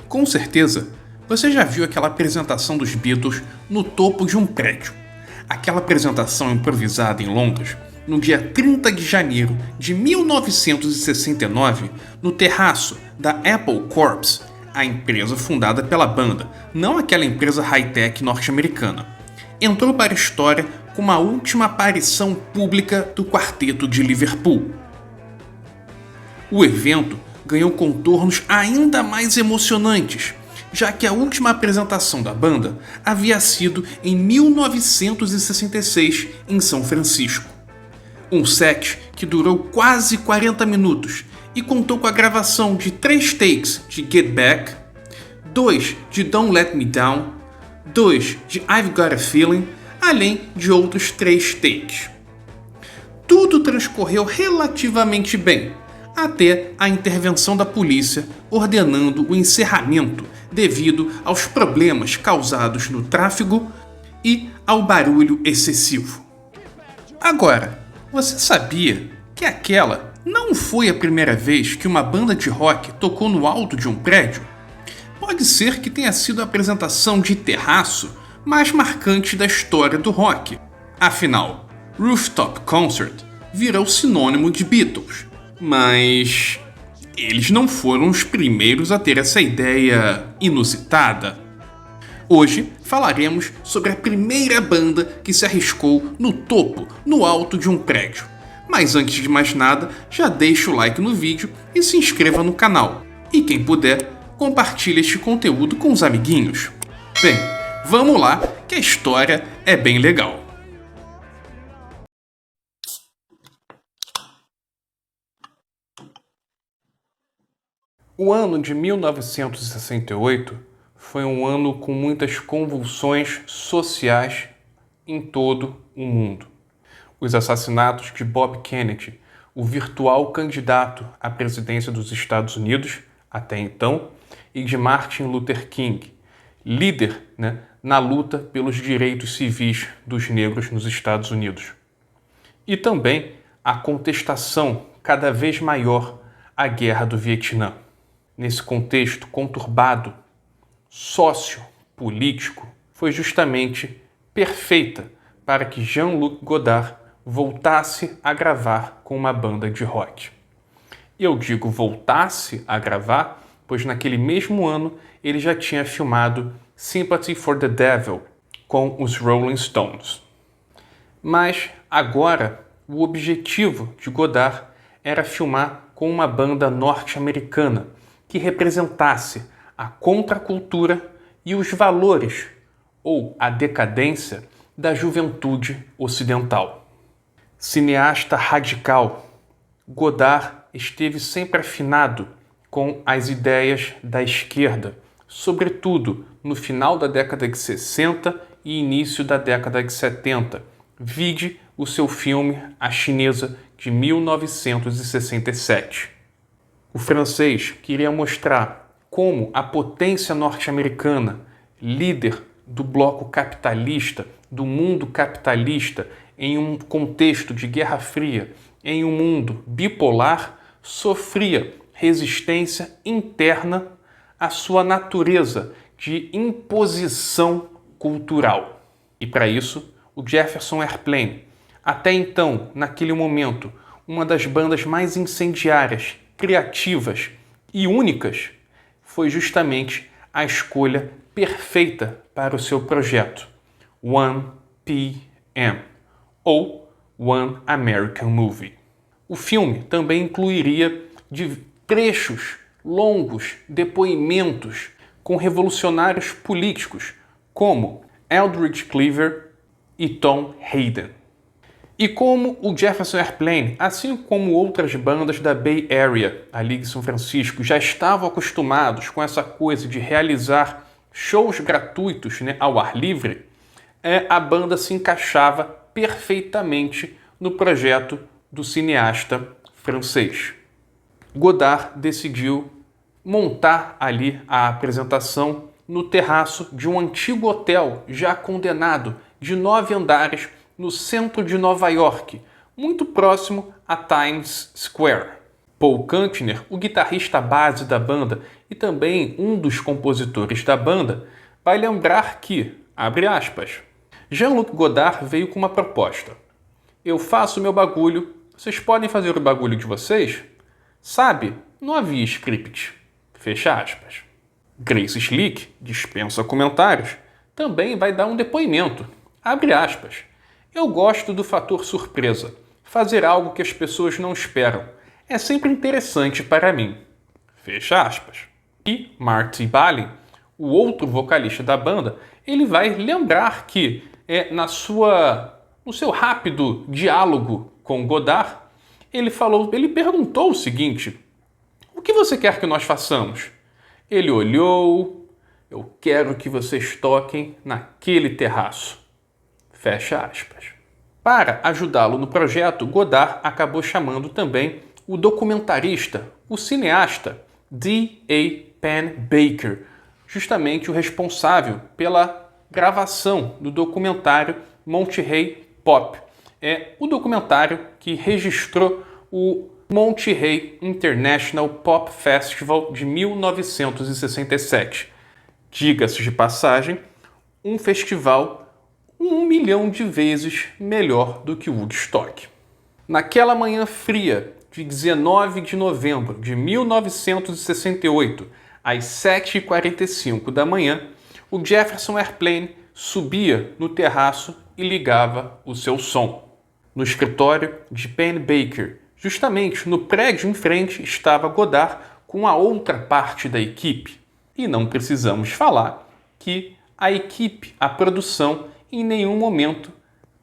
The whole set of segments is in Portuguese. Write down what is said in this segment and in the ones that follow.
Com certeza, você já viu aquela apresentação dos Beatles no topo de um prédio. Aquela apresentação improvisada em Londres, no dia 30 de janeiro de 1969, no terraço da Apple Corps, a empresa fundada pela banda, não aquela empresa high-tech norte-americana. Entrou para a história como a última aparição pública do quarteto de Liverpool. O evento ganhou contornos ainda mais emocionantes, já que a última apresentação da banda havia sido em 1966 em São Francisco. Um set que durou quase 40 minutos e contou com a gravação de 3 takes de Get Back, 2 de Don't Let Me Down, 2 de I've Got a Feeling, além de outros 3 takes. Tudo transcorreu relativamente bem, até a intervenção da polícia ordenando o encerramento devido aos problemas causados no tráfego e ao barulho excessivo. Agora, você sabia que aquela não foi a primeira vez que uma banda de rock tocou no alto de um prédio? Pode ser que tenha sido a apresentação de terraço mais marcante da história do rock. Afinal, Rooftop Concert virou sinônimo de Beatles, mas eles não foram os primeiros a ter essa ideia inusitada. Hoje falaremos sobre a primeira banda que se arriscou no topo, no alto de um prédio. Mas antes de mais nada, já deixa o like no vídeo e se inscreva no canal. E quem puder, compartilhe este conteúdo com os amiguinhos. Bem, vamos lá que a história é bem legal. O ano de 1968 foi um ano com muitas convulsões sociais em todo o mundo. Os assassinatos de Bob Kennedy, o virtual candidato à presidência dos Estados Unidos, até então, e de Martin Luther King, líder na luta pelos direitos civis dos negros nos Estados Unidos. E também a contestação cada vez maior à Guerra do Vietnã. Nesse contexto conturbado, sociopolítico, foi justamente perfeita para que Jean-Luc Godard voltasse a gravar com uma banda de rock. E eu digo voltasse a gravar, pois naquele mesmo ano ele já tinha filmado Sympathy for the Devil com os Rolling Stones. Mas agora o objetivo de Godard era filmar com uma banda norte-americana que representasse a contracultura e os valores, ou a decadência, da juventude ocidental. Cineasta radical, Godard esteve sempre afinado com as ideias da esquerda, sobretudo no final da década de 60 e início da década de 70. Vide o seu filme A Chinesa, de 1967. O francês queria mostrar como a potência norte-americana, líder do bloco capitalista, do mundo capitalista, em um contexto de Guerra Fria, em um mundo bipolar, sofria resistência interna à sua natureza de imposição cultural. E para isso, o Jefferson Airplane, até então, naquele momento, uma das bandas mais incendiárias, criativas e únicas, foi justamente a escolha perfeita para o seu projeto, 1PM, ou One American Movie. O filme também incluiria trechos longos, depoimentos com revolucionários políticos como Eldridge Cleaver e Tom Hayden. E como o Jefferson Airplane, assim como outras bandas da Bay Area, ali de São Francisco, já estavam acostumados com essa coisa de realizar shows gratuitos ao ar livre, a banda se encaixava perfeitamente no projeto do cineasta francês. Godard decidiu montar ali a apresentação no terraço de um antigo hotel já condenado de 9 andares no centro de Nova York, muito próximo a Times Square. Paul Kantner, o guitarrista base da banda e também um dos compositores da banda, vai lembrar que, abre aspas, Jean-Luc Godard veio com uma proposta. Eu faço o meu bagulho, vocês podem fazer o bagulho de vocês? Sabe, não havia script. Fecha aspas. Grace Slick, dispensa comentários, também vai dar um depoimento. Abre aspas. Eu gosto do fator surpresa. Fazer algo que as pessoas não esperam. É sempre interessante para mim. Fecha aspas. E Marty Balin, o outro vocalista da banda, ele vai lembrar que no seu rápido diálogo com Godard, ele perguntou o seguinte: o que você quer que nós façamos? Ele olhou, eu quero que vocês toquem naquele terraço. Fecha aspas. Para ajudá-lo no projeto, Godard acabou chamando também o documentarista, o cineasta D.A. Penn Baker, justamente o responsável pela gravação do documentário Monterey Pop. É o documentário que registrou o Monterey International Pop Festival de 1967. Diga-se de passagem, um festival 1 milhão de vezes melhor do que Woodstock. Naquela manhã fria de 19 de novembro de 1968, às 7h45 da manhã, o Jefferson Airplane subia no terraço e ligava o seu som. No escritório de Penn Baker, justamente no prédio em frente, estava Godard com a outra parte da equipe. E não precisamos falar que a equipe, a produção, em nenhum momento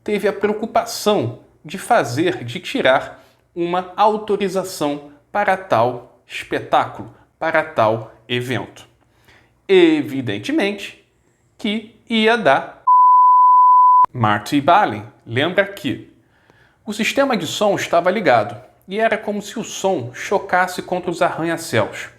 teve a preocupação de tirar uma autorização para tal espetáculo, para tal evento. Evidentemente que ia dar. Marty Balin lembra que o sistema de som estava ligado e era como se o som chocasse contra os arranha-céus.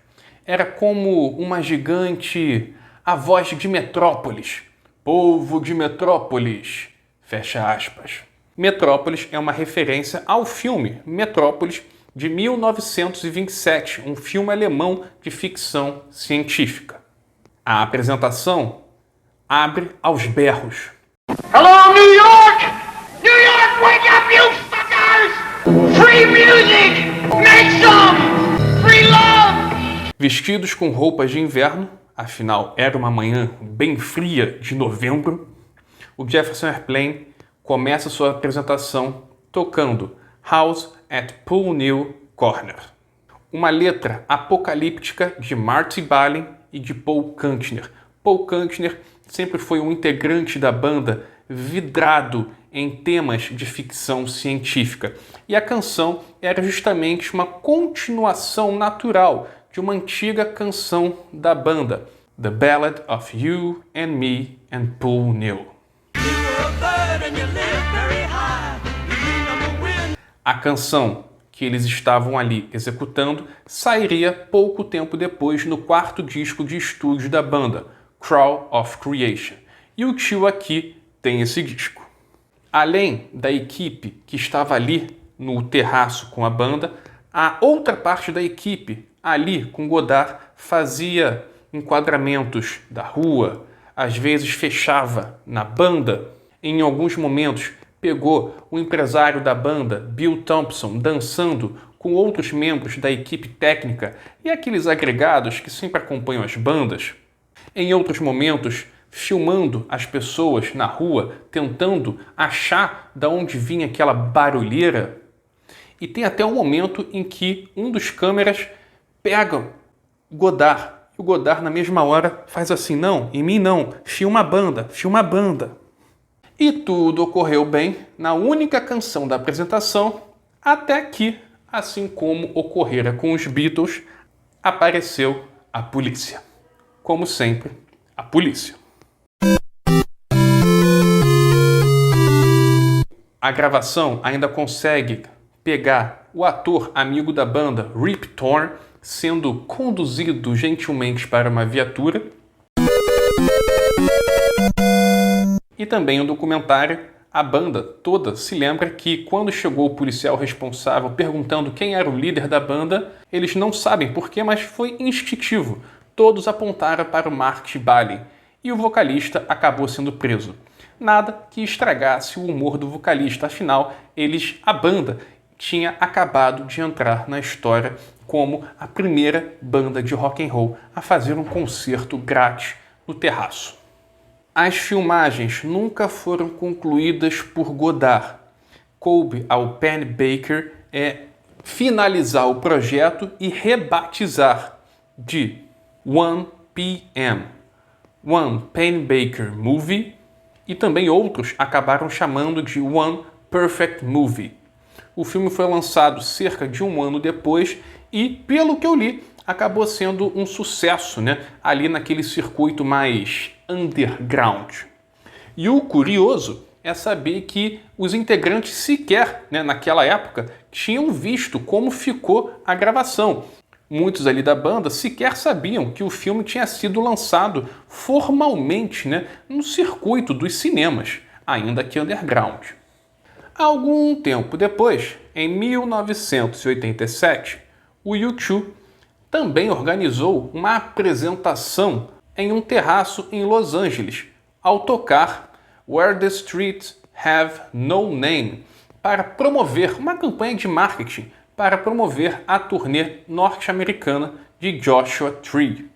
Era como uma gigante, a voz de Metrópolis. Povo de Metrópolis. Fecha aspas. Metrópolis é uma referência ao filme Metrópolis de 1927, um filme alemão de ficção científica. A apresentação abre aos berros. Hello, New York! New York, wake up, you fuckers! Free music! Make some! Free love! Vestidos com roupas de inverno, afinal era uma manhã bem fria de novembro, o Jefferson Airplane começa sua apresentação tocando House at Pool New Corner, uma letra apocalíptica de Marty Balin e de Paul Kantner. Paul Kantner sempre foi um integrante da banda vidrado em temas de ficção científica. E a canção era justamente uma continuação natural de uma antiga canção da banda, The Ballad of You and Me and Paul New. A canção que eles estavam ali executando sairia pouco tempo depois no quarto disco de estúdio da banda, Crawl of Creation. E o tio aqui tem esse disco. Além da equipe que estava ali no terraço com a banda, a outra parte da equipe ali com Godard fazia enquadramentos da rua, às vezes fechava na banda. Em alguns momentos pegou o empresário da banda, Bill Thompson, dançando com outros membros da equipe técnica e aqueles agregados que sempre acompanham as bandas. Em outros momentos, filmando as pessoas na rua, tentando achar de onde vinha aquela barulheira. E tem até um momento em que um dos câmeras pega Godard. E o Godard, na mesma hora, faz assim: não, em mim não, filma a banda, filma a banda. E tudo ocorreu bem na única canção da apresentação, até que, assim como ocorrera com os Beatles, apareceu a polícia. Como sempre, a polícia. A gravação ainda consegue pegar o ator amigo da banda, Rip Torn, sendo conduzido gentilmente para uma viatura. E também o documentário A banda toda se lembra que quando chegou o policial responsável perguntando quem era o líder da banda, eles não sabem porquê, mas foi instintivo. Todos apontaram para o Mark Balin e o vocalista acabou sendo preso. Nada que estragasse o humor do vocalista, afinal, a banda tinha acabado de entrar na história como a primeira banda de rock and roll a fazer um concerto grátis no terraço. As filmagens nunca foram concluídas por Godard. Coube ao Penny Baker finalizar o projeto e rebatizar de 1 p.m. One Penny Baker Movie, e também outros acabaram chamando de One Perfect Movie. O filme foi lançado cerca de um ano depois e, pelo que eu li, acabou sendo um sucesso, ali naquele circuito mais underground. E o curioso é saber que os integrantes sequer, naquela época, tinham visto como ficou a gravação. Muitos ali da banda sequer sabiam que o filme tinha sido lançado formalmente, no circuito dos cinemas, ainda que underground. Algum tempo depois, em 1987, o U2 também organizou uma apresentação em um terraço em Los Angeles, ao tocar Where the Streets Have No Name, para promover uma campanha de marketing para promover a turnê norte-americana de Joshua Tree.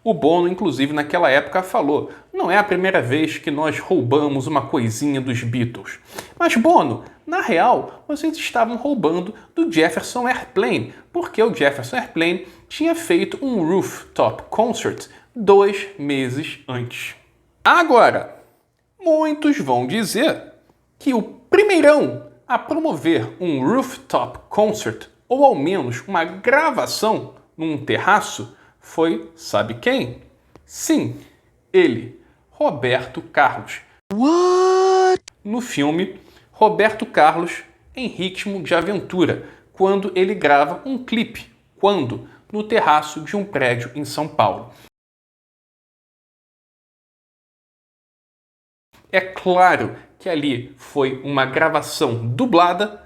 O Bono, inclusive, naquela época falou: não é a primeira vez que nós roubamos uma coisinha dos Beatles. Mas, Bono, na real, vocês estavam roubando do Jefferson Airplane, porque o Jefferson Airplane tinha feito um rooftop concert 2 meses antes. Agora, muitos vão dizer que o primeirão a promover um rooftop concert, ou ao menos uma gravação num terraço, foi, sabe quem? Sim, ele, Roberto Carlos. What? No filme Roberto Carlos em Ritmo de Aventura, quando ele grava um clipe, no terraço de um prédio em São Paulo. É claro que ali foi uma gravação dublada,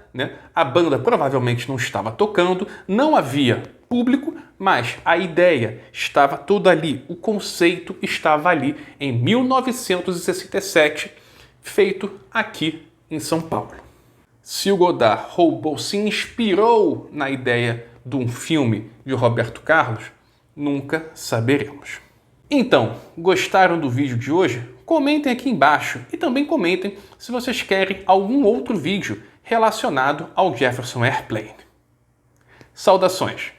A banda provavelmente não estava tocando, não havia público, mas a ideia estava toda ali, o conceito estava ali em 1967, feito aqui em São Paulo. Se o Godard se inspirou na ideia de um filme de Roberto Carlos, nunca saberemos. Então, gostaram do vídeo de hoje? Comentem aqui embaixo e também comentem se vocês querem algum outro vídeo relacionado ao Jefferson Airplane. Saudações!